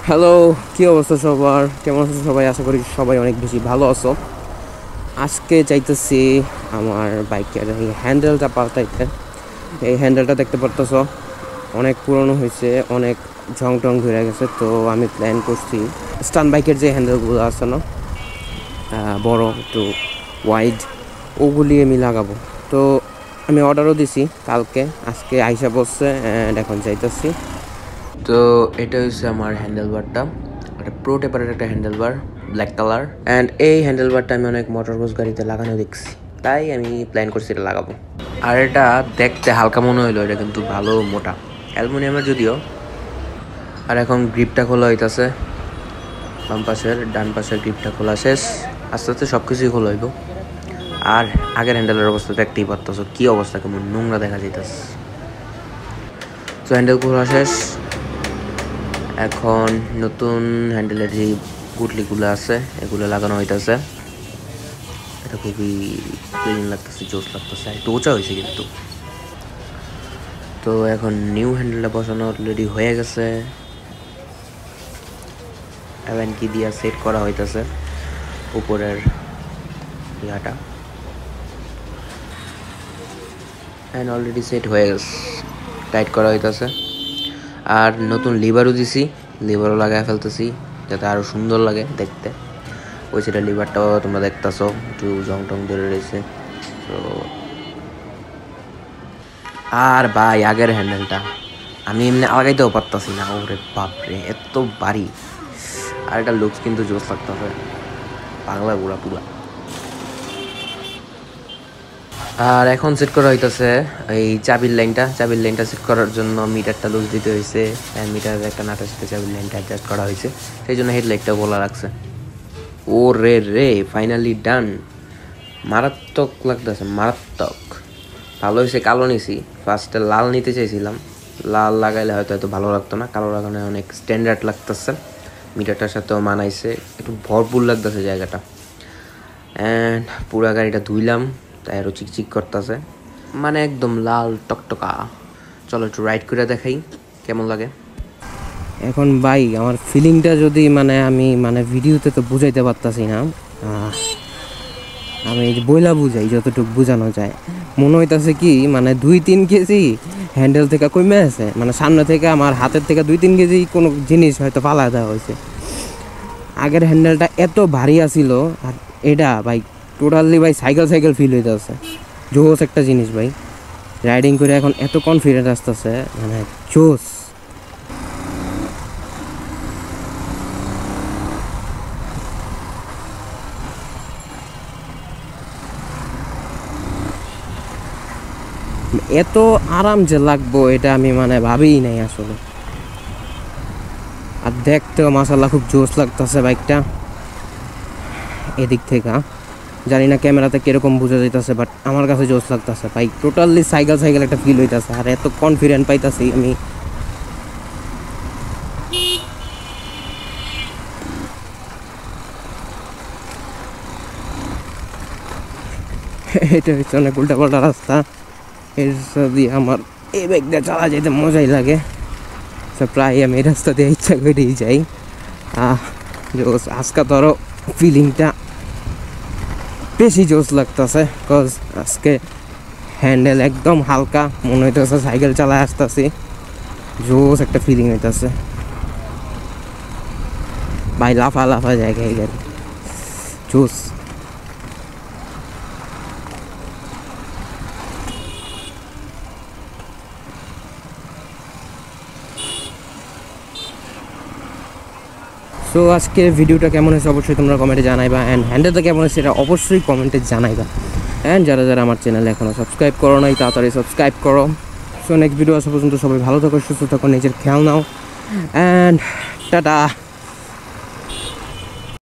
Hello, কি অবস্থা সবার? কেমন আছো সবাই? আশা করি সবাই অনেক বেশি ভালো আছো। আজকে চাইতেছি আমার বাইকের এই হ্যান্ডেলটা পাল্টাইতে। এই হ্যান্ডেলটা দেখতে পারতেছো অনেক পুরনো হয়েছে, অনেক ঝং টং ধরে গেছে। তো আমি প্ল্যান করছি স্টান বাইকের যে হ্যান্ডেলগুলো আছে না, বড় একটু ওয়াইড, ওগুলি আমি লাগাবো। তো আমি অর্ডারও দিছি কালকে, আজকে আইসা বসছে অ্যান্ড এখন যাইতেছি। তো এটা হচ্ছে আমার হ্যান্ডেল বারটা, একটা প্রো টেপারের একটা handle bar, black colour. And এই হ্যান্ডেল বারটা আমি অনেক মোটর কোচ গাড়িতে লাগানো দেখছি, তাই আমি প্ল্যান করছি এটা লাগাবো। আর এটা দেখতে হালকা মনে হইলো, এটা কিন্তু ভালো মোটা, অ্যালুমিনিয়ামের যদিও। আর এখন গ্রিপটা খোলা হইতাছে, বাম পাশের ডান পাশের গ্রিপটা খোলা শেষ, আস্তে আস্তে সব কিছুই খোলা হইব। আর আগের হ্যান্ডেলের অবস্থা দেখতেই পারতেছো কি অবস্থা, কেমন নোংরা দেখা যাইতেছে। তো হ্যান্ডেল খোলা শেষ, এখন নতুন হ্যান্ডেলের যে গুটলিগুলো আছে এগুলো লাগানো হইতেছে। এটা খুবই ক্লিন লাগতেছে, জোস লাগতেছে, একটু উঁচা হয়েছে কিন্তু। তো এখন নিউ হ্যান্ডেলটা বসানো অলরেডি হয়ে গেছে, এবং কি দিয়া সেট করা হইতেছে উপরের ইয়াটা, অ্যান্ড অলরেডি সেট হয়ে গেছে, টাইট করা হইতেছে। আর নতুন লিভারও দিছি, লিভারও লাগাই ফেলতেছি যাতে আরও সুন্দর লাগে দেখতে। ওই সেটা লিভারটাও তোমরা দেখতেছো একটু জং টং ধরে রয়েছে। তো আর ভাই আগের হ্যান্ডেলটা আমি এমনি লাগাইতেও পারতাছি না, ওরে বাপরে এত ভারী। আর এটা লুকস কিন্তু জোস লাগতেছে, পাগলা বুড়া পুরা। আর এখন সেট করা হইতেছে এই চাবির লাইনটা সেট করার জন্য মিটারটা লুজ দিতে হয়েছে, মিটারের একটা নাটের সাথে চাবির লাইনটা অ্যাডজাস্ট করা হয়েছে, সেই জন্য হেডলাইটটা বলা রাখছে। ও রে রে, ফাইনালি ডান। মারাত্মক লাগতেছে, মারাত্মক ভালো হয়েছে। কালো নিছি, ফার্স্টে লাল নিতে চাইছিলাম, লাল লাগাইলে হয়তো এত ভালো লাগতো না, কালো লাগানো অনেক স্ট্যান্ডার্ড লাগতেছে, মিটারটার সাথেও মানাইছে, একটু ভরপুর লাগতেছে জায়গাটা। অ্যান্ড পুরা গাড়িটা ধুইলাম, তাই আরও চিকচিক করতেছে, মানে একদম লাল টকটকা। চলো একটু রাইড করে দেখাই কেমন লাগে। এখন ভাই আমার ফিলিংটা যদি আমি ভিডিওতে তো বুঝাইতে পারতাছি না, আমি বইলা বুঝাই যতটুকু বোঝানো যায়। মনে হইতাছে কি 2-3 কেজি হ্যান্ডেল থেকে কমে আছে, সামনে থেকে আমার হাতের থেকে 2-3 কেজি কোনো জিনিস হয়তো পালা দেওয়া হয়েছে। আগের হ্যান্ডেলটা এত ভারী আছিল, আর এটা ভাই টোটালি ভাই সাইকেল ফিল হইতেছে, জোস একটা জিনিস ভাই। রাইডিং করে এখন এত কনফিডেন্ট আসতেছে, জোস। এত আরাম যে লাগবো এটা আমি ভাবিই নাই আসলে। আর দেখতেও মাশাআল্লাহ খুব জোস লাগতেছে বাইকটা। এদিক থেকে জানি না ক্যামেরাতে কিরকম বোঝা যাইতেছে, বাট আমার কাছে জোস লাগতেছে বাইক, টোটালি সাইকেল একটা ফিল হইতেছে, আর এত কনফিডেন্ট পাইতেছি আমি। এটা হচ্ছে অনেক উল্টাপাল্টা রাস্তা, এর যদি আমার এই বাইক দিয়ে চালা যেতে মজাই লাগে। প্রায় আমি এই রাস্তা দিয়ে ইচ্ছা করেই যাই। জোস আজকে ধরো ফিলিংটা বেশি জোস লাগতেছে, কজ আজকে হ্যান্ডেল একদম হালকা, মনে হইতেছে সাইকেল চালায় আসতেছি, জোস একটা ফিলিং হইতেছে ভাই। লাফা জায়গায় গাড়ি জোস। সো আজকে ভিডিওটা কেমন হয়েছে অবশ্যই তোমরা কমেন্টে জানাইবা, অ্যান্ড হ্যান্ডেলটা কেমন হয়েছে সেটা অবশ্যই কমেন্টে জানাইবা। অ্যান্ড যারা আমার চ্যানেলে এখনও সাবস্ক্রাইব করো নাই তাড়াতাড়ি সাবস্ক্রাইব করো। সো নেক্সট ভিডিও আসা পর্যন্ত সবাই ভালো থাকো, সুস্থ থাকো, নিজের খেয়াল নাও, অ্যান্ড টাটা।